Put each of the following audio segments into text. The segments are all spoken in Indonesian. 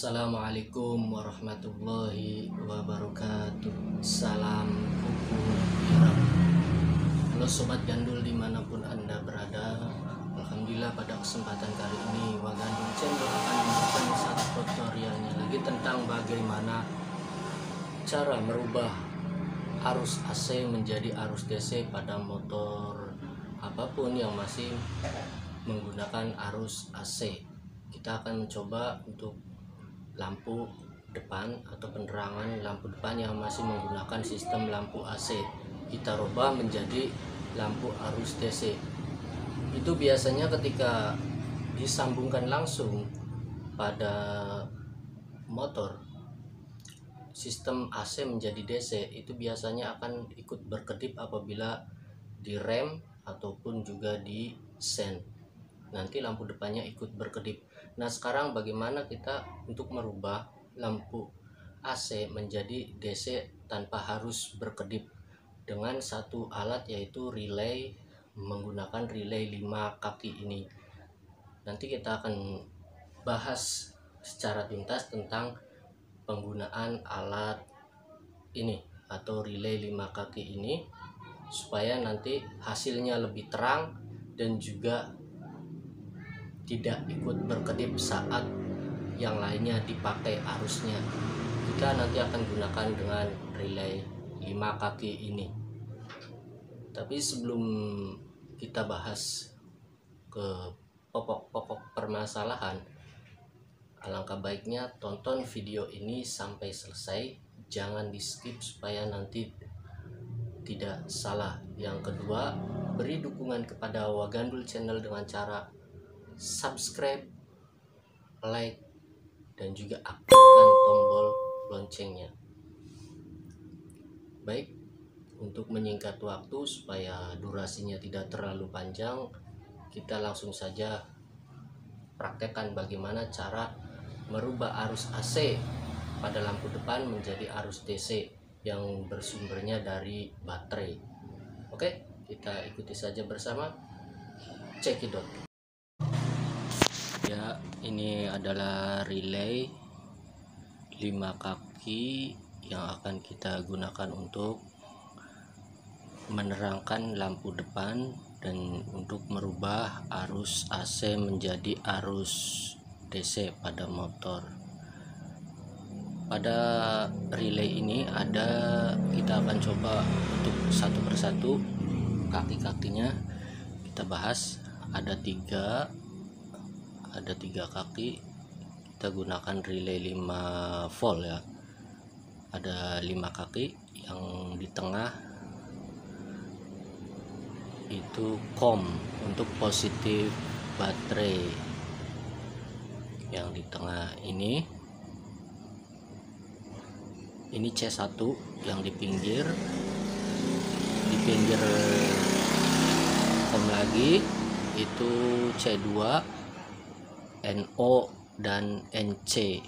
Assalamualaikum warahmatullahi wabarakatuh. Salam kuku iram. Halo sobat gandul dimanapun anda berada. Alhamdulillah pada kesempatan kali ini Wagandul Channel akan memberikan satu tutorialnya lagi tentang bagaimana cara merubah arus AC menjadi arus DC pada motor apapun yang masih menggunakan arus AC. Kita akan mencoba untuk lampu depan atau penerangan lampu depan yang masih menggunakan sistem lampu AC, kita rubah menjadi lampu arus DC. Itu biasanya ketika disambungkan langsung pada motor sistem AC menjadi DC, itu biasanya akan ikut berkedip apabila direm ataupun juga di sen. Nanti lampu depannya ikut berkedip. Nah, sekarang bagaimana kita untuk merubah lampu AC menjadi DC tanpa harus berkedip dengan satu alat, yaitu relay, menggunakan relay 5 kaki ini. Nanti kita akan bahas secara tuntas tentang penggunaan alat ini atau relay 5 kaki ini supaya nanti hasilnya lebih terang dan juga tidak ikut berkedip saat yang lainnya dipakai arusnya. Kita nanti akan gunakan dengan relay 5 kaki ini. Tapi sebelum kita bahas ke pokok-pokok permasalahan, alangkah baiknya tonton video ini sampai selesai, jangan di skip supaya nanti tidak salah. Yang kedua, beri dukungan kepada Wagandul Channel dengan cara subscribe, like, dan juga aktifkan tombol loncengnya. Baik, untuk menyingkat waktu supaya durasinya tidak terlalu panjang, kita langsung saja praktekkan bagaimana cara merubah arus AC pada lampu depan menjadi arus DC yang bersumbernya dari baterai. Oke, kita ikuti saja bersama. Cekidot. Ya, ini adalah relay 5 kaki yang akan kita gunakan untuk menerangkan lampu depan dan untuk merubah arus AC menjadi arus DC pada motor. Pada relay ini kita akan coba untuk satu persatu kaki-kakinya kita bahas. Ada tiga kaki, kita gunakan relay 5 volt ya. Ada 5 kaki, yang di tengah itu COM untuk positif baterai. Yang di tengah ini C1, yang di pinggir COM lagi itu C2, NO, dan NC.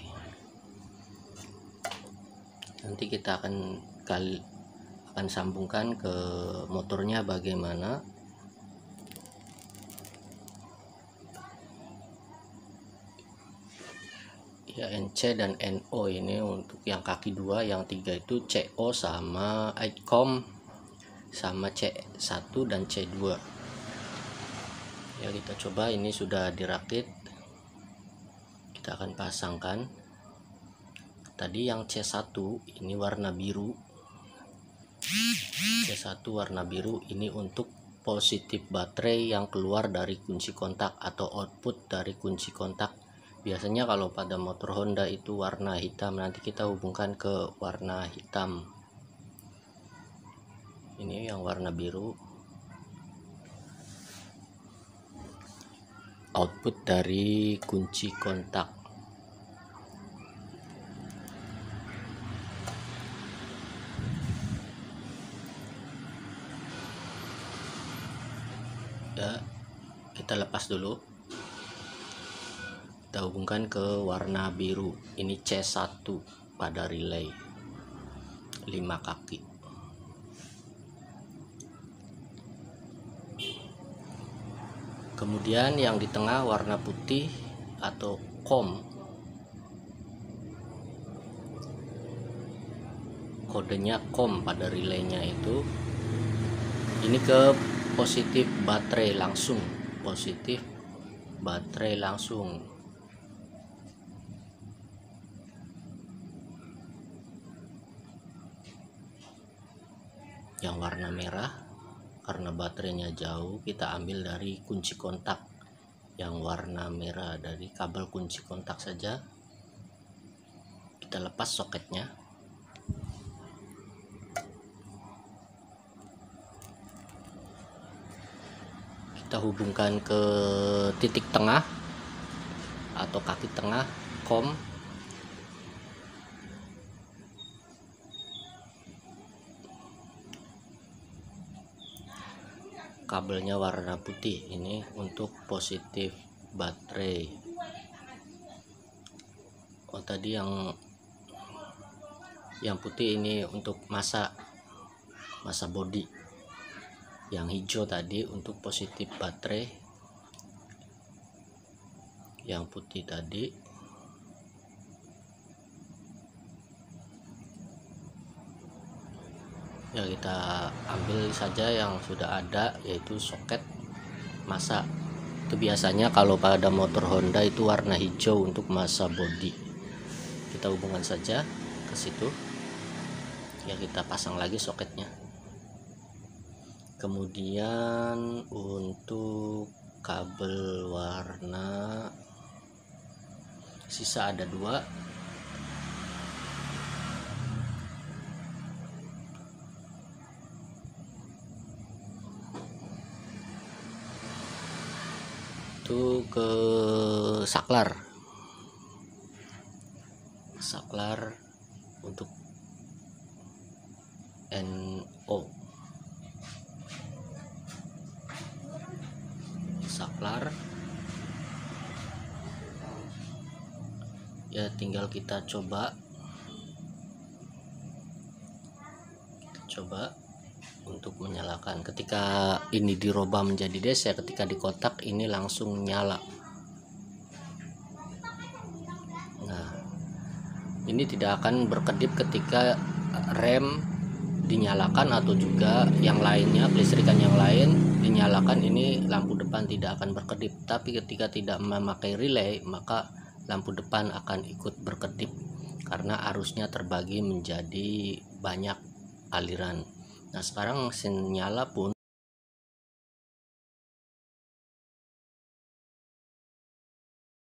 Nanti kita akan sambungkan ke motornya bagaimana. Ya, NC dan NO ini untuk yang kaki 2, yang 3 itu CO sama COM sama C1 dan C2. Ya, kita coba. Ini sudah dirakit, kita akan pasangkan. Tadi yang C1 ini warna biru, C1 warna biru ini untuk positif baterai yang keluar dari kunci kontak atau output dari kunci kontak. Biasanya kalau pada motor Honda itu warna hitam, nanti kita hubungkan ke warna hitam. Ini yang warna biru, output dari kunci kontak. Ya, kita lepas dulu, kita hubungkan ke warna biru. Ini C1 pada relay 5 kaki. Kemudian yang di tengah warna putih atau COM kodenya COM pada relaynya itu. Ini ke positif baterai langsung, positif baterai langsung. Yang warna merah karena baterainya jauh, kita ambil dari kunci kontak yang warna merah, dari kabel kunci kontak saja. Kita lepas soketnya. Kita hubungkan ke titik tengah atau kaki tengah COM. Kabelnya warna putih, ini untuk positif baterai. Oh, tadi yang putih ini untuk masa bodi. Yang hijau tadi untuk positif baterai. Yang putih tadi ya, kita ambil saja yang sudah ada, yaitu soket masa. Itu biasanya kalau pada motor Honda itu warna hijau untuk masa bodi. Kita hubungkan saja ke situ ya, kita pasang lagi soketnya. Kemudian untuk kabel warna sisa ada 2. Itu ke saklar untuk NO, saklar ya, tinggal kita coba untuk menyalakan. Ketika ini dirubah menjadi DC, ketika di kotak ini langsung nyala. Nah, ini tidak akan berkedip ketika rem dinyalakan atau juga yang lainnya, kelistrikan yang lain dinyalakan, ini lampu depan tidak akan berkedip. Tapi ketika tidak memakai relay, maka lampu depan akan ikut berkedip karena arusnya terbagi menjadi banyak aliran. Nah, sekarang mesin nyala pun